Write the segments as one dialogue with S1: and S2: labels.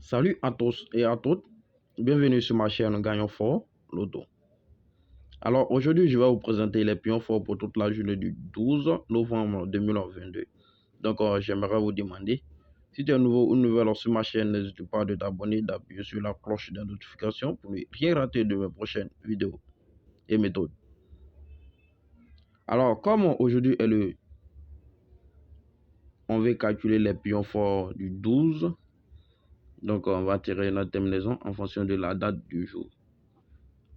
S1: Salut à tous et à toutes, bienvenue sur ma chaîne Gagnons Fort Loto. Alors aujourd'hui, je vais vous présenter les pions forts pour toute la journée du 12 novembre 2022. Donc j'aimerais vous demander, si tu es nouveau ou nouvelle sur ma chaîne, n'hésite pas de t'abonner, d'appuyer sur la cloche de notification pour ne rien rater de mes prochaines vidéos et méthodes. Alors comme aujourd'hui on veut calculer les pions forts du 12, donc on va tirer notre terminaison en fonction de la date du jour.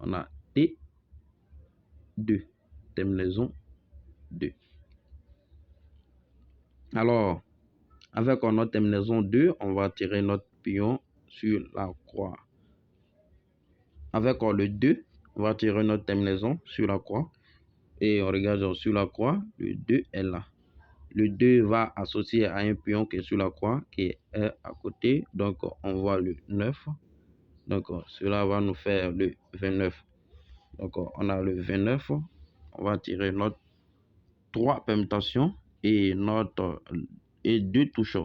S1: On a T2, terminaison 2. Alors, avec notre terminaison 2, on va tirer notre pion sur la croix. Avec le 2, on va tirer notre terminaison sur la croix. Et on regarde sur la croix, le 2 est là. Le 2 va associer à un pion qui est sur la croix, qui est à côté. Donc, on voit le 9. Donc, cela va nous faire le 29. Donc, on a le 29. On va tirer notre 3 permutations et et 2 touches.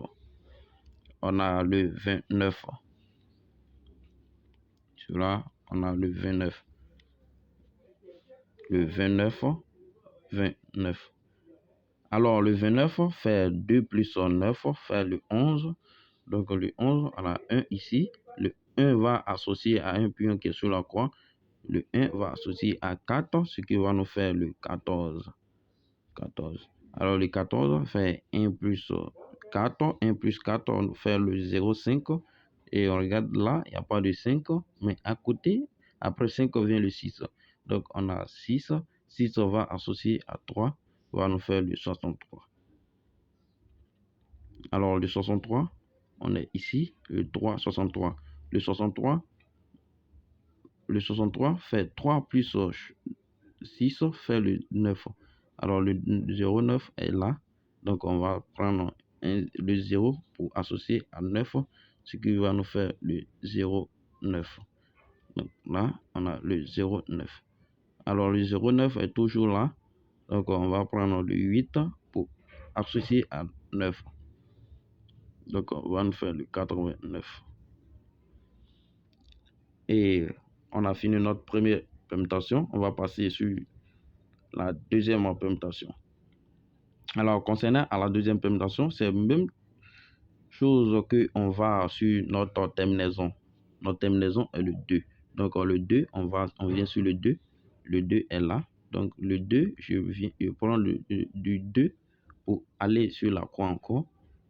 S1: On a le 29. Cela, on a le 29. Le 29, 29. Alors, le 29 fait 2 plus 9 fait le 11. Donc, le 11, on a 1 ici. Le 1 va associer à un pion qui est sur la croix. Le 1 va associer à 4, ce qui va nous faire le 14. 14. Alors, le 14 fait 1 plus 4. 1 plus 4, on fait le 0,5. Et on regarde là, il n'y a pas de 5. Mais à côté, après 5 vient le 6. Donc, on a 6. 6 va associer à 3. Va nous faire le 63. Alors, le 63, on est ici. Le 3, 63. Le 63 fait 3 plus 6 fait le 9. Alors, le 0,9 est là. Donc, on va prendre le 0 pour associer à 9, ce qui va nous faire le 0,9. Donc, là, on a le 0,9. Alors, le 0,9 est toujours là. Donc, on va prendre le 8 pour associer à 9. Donc, on va nous faire le 89. Et on a fini notre première permutation. On va passer sur la deuxième permutation. Alors, concernant à la deuxième permutation, c'est la même chose que on va sur notre terminaison. Notre terminaison est le 2. Donc, le 2, on vient sur le 2. Le 2 est là. Donc, le 2, je prends du 2 pour aller sur la croix encore.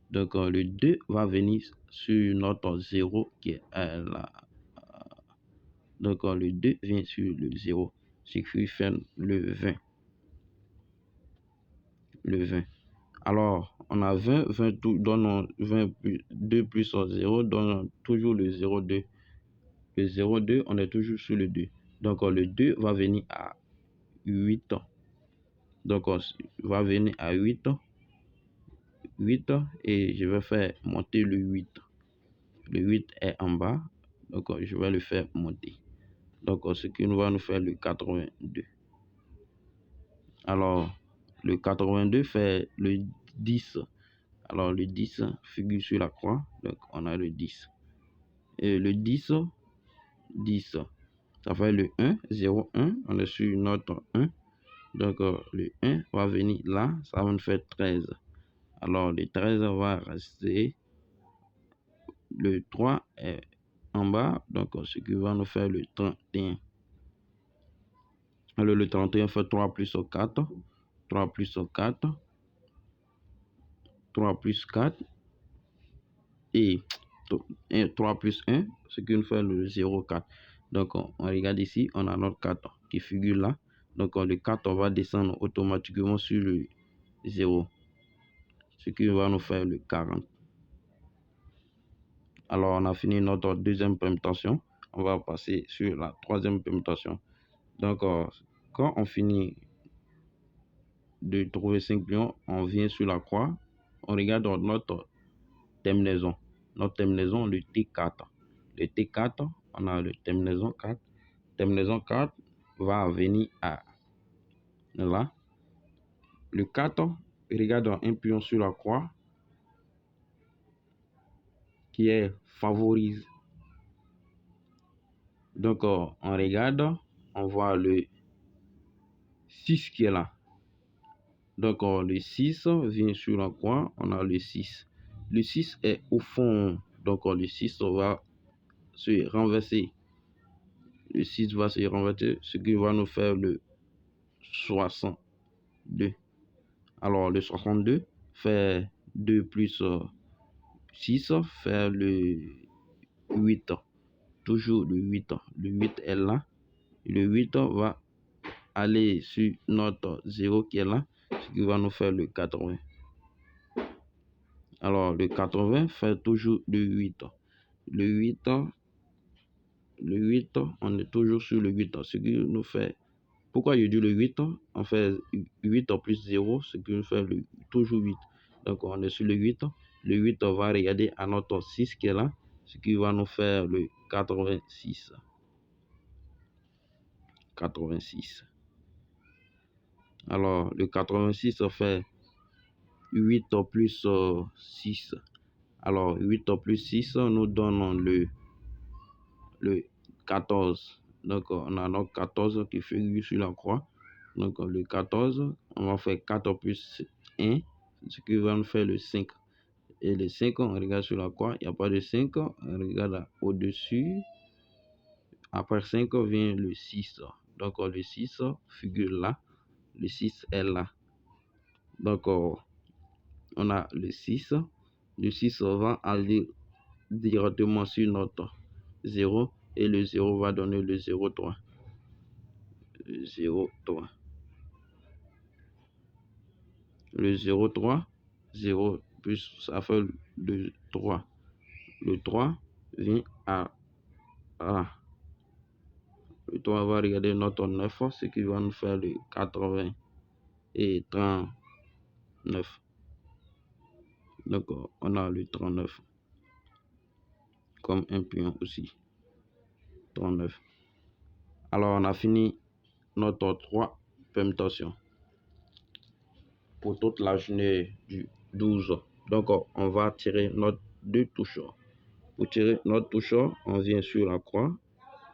S1: Donc, le 2 va venir sur notre 0 qui est là. Donc, le 2 vient sur le 0, ce qui fait le 20. Le 20. Alors, on a 20, 20 donne 20 plus 2 plus 0 donne toujours le 0,2. Le 0,2, on est toujours sur le 2. Donc, le 2 va venir à 8. Donc, va venir à 8. 8 et je vais faire monter le 8. Le 8 est en bas. Donc, je vais le faire monter. Donc, ce qui va nous faire le 82. Alors, le 82 fait le 10. Alors, le 10 figure sur la croix. Donc, on a le 10. Et le 10, 10. Ça fait le 1, 0, 1. On est sur notre 1. Donc, le 1 va venir là. Ça va nous faire 13. Alors, le 13 va rester. Le 3 est en bas. Donc, ce qui va nous faire le 31. Alors, le 31 fait 3 plus 4. 3 plus 4. 3 plus 4. Et 3 plus 1, ce qui nous fait le 0,4. Donc, on regarde ici, on a notre 4 qui figure là. Donc, le 4 va descendre automatiquement sur le 0, ce qui va nous faire le 40. Alors, on a fini notre deuxième permutation. On va passer sur la troisième permutation. Donc, quand on finit de trouver 5 pions, on vient sur la croix. On regarde notre terminaison. Notre terminaison, le T4. Le T4, on a le terminaison 4. Terminaison 4 va venir à là. Le 4, regarde un pion sur la croix. qui est favorise. Donc, on regarde, on voit le 6 qui est là. Donc, le 6 vient sur la croix, on a le 6. Le 6 est au fond, donc le 6 va se renverser. Le 6 va se renverser, ce qui va nous faire le 62. Alors, le 62 fait 2 plus 6 fait le 8. Toujours le 8. Le 8 est là. Le 8 va aller sur notre 0 qui est là, ce qui va nous faire le 80. Alors, le 80 fait toujours le 8. Le 8, on est toujours sur le 8, ce qui nous fait... Pourquoi je dis le 8? On fait 8 plus 0, ce qui nous fait toujours 8. Donc, on est sur le 8. Le 8 va regarder à notre 6 qui est là, ce qui va nous faire le 86. 86. Alors, le 86 fait 8 plus 6. Alors, 8 plus 6 nous donne le 14. Donc, on a notre 14 qui figure sur la croix. Donc, le 14, on va faire 4 plus 1, ce qui va nous faire le 5. Et le 5, on regarde sur la croix, il n'y a pas de 5, on regarde au-dessus. Après 5 vient le 6. Donc, le 6 figure là. Le 6 est là. Donc, on a le 6. Le 6 va aller directement sur notre 0. Et le 0 va donner le 0,3. Le 0,3. Le 0,3. 0 plus ça fait le 3. Le 3 vient à là. Le 3 va regarder notre 9, ce qui va nous faire le 80 et 39. Donc, on a le 39 comme un pion aussi. 39. Alors, on a fini notre 3 permutations pour toute la journée du 12. Donc, on va tirer notre 2 touches. Pour tirer notre touche, on vient sur la croix.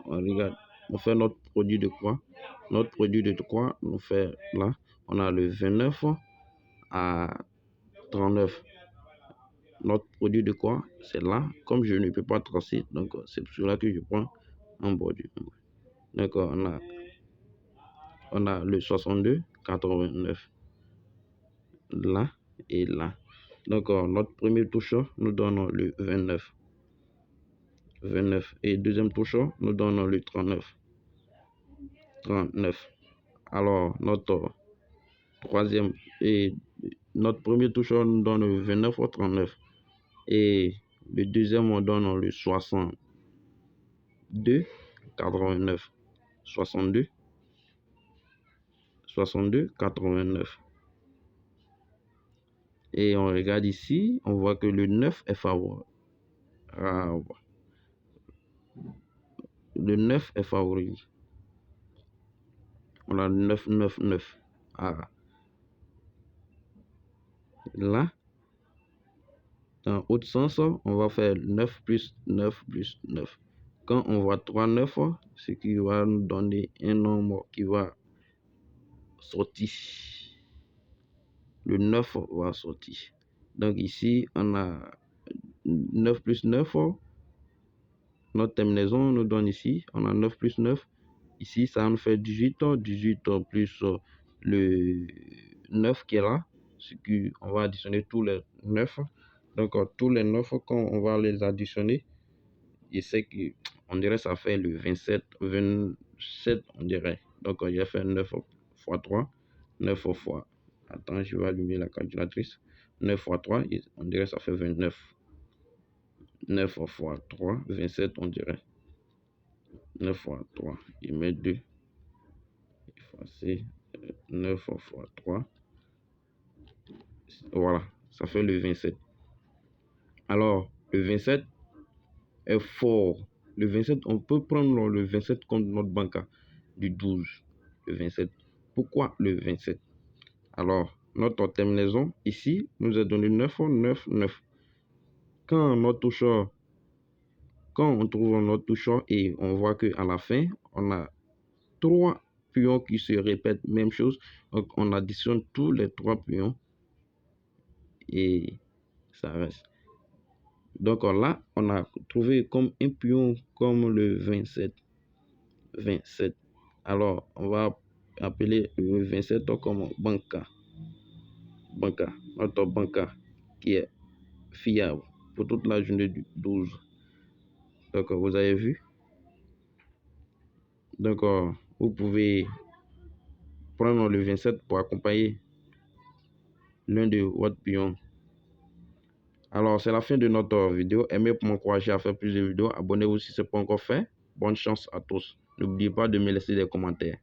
S1: On regarde, on fait notre produit de croix. Notre produit de croix, nous fait là. On a le 29 à 39. Notre produit de croix, c'est là. Comme je ne peux pas tracer, donc c'est pour cela que je prends un bordure. Donc, on a le 62, 89. Là et là. Donc, notre première touche nous donne le 29. 29. Et deuxième touche nous donne le 39. 39. Alors, notre troisième et notre premier touche nous donne le 29 ou 39. Et le deuxième on donne le 62, 89. 62, 62, 89. Et on regarde ici, on voit que le 9 est favorable. Le 9 est favorable. On a 9, 9, 9. Là, dans l'autre sens, on va faire 9 plus 9 plus 9. Quand on voit 3 9, ce qui va nous donner un nombre qui va sortir. Le 9 va sortir. Donc ici, on a 9 plus 9. Notre terminaison nous donne ici, on a 9 plus 9. Ici, ça nous fait 18. 18 plus le 9 qui est là. Ce qui, on va additionner tous les 9. Donc, tous les 9, quand on va les additionner, je sais qu'on dirait ça fait le 27, 27, on dirait. Donc, il a fait 9 fois 3, 9 fois... Attends, je vais allumer la calculatrice. 9 fois 3, on dirait ça fait 29. 9 fois 3, 27, on dirait. 9 fois 3, il met 2. Effacer. 9 fois 3. Voilà, ça fait le 27. Alors, le 27 est fort. Le 27, on peut prendre le 27 comme notre banca du 12. Le 27. Pourquoi le 27? Alors, notre terminaison ici nous a donné 9, 9, 9. quand on trouve notre toucheur et on voit qu'à la fin, on a 3 pions qui se répètent, même chose. Donc, on additionne tous les 3 pions et ça reste. Donc là, on a trouvé comme un pion comme le 27. Alors, on va appeler le 27 comme banca. Notre banca qui est fiable pour toute la journée du 12. Donc, vous avez vu. Donc, vous pouvez prendre le 27 pour accompagner l'un de votre pion. Alors, c'est la fin de notre vidéo. Aimez pour m'encourager à faire plus de vidéos. Abonnez-vous si ce n'est pas encore fait. Bonne chance à tous. N'oubliez pas de me laisser des commentaires.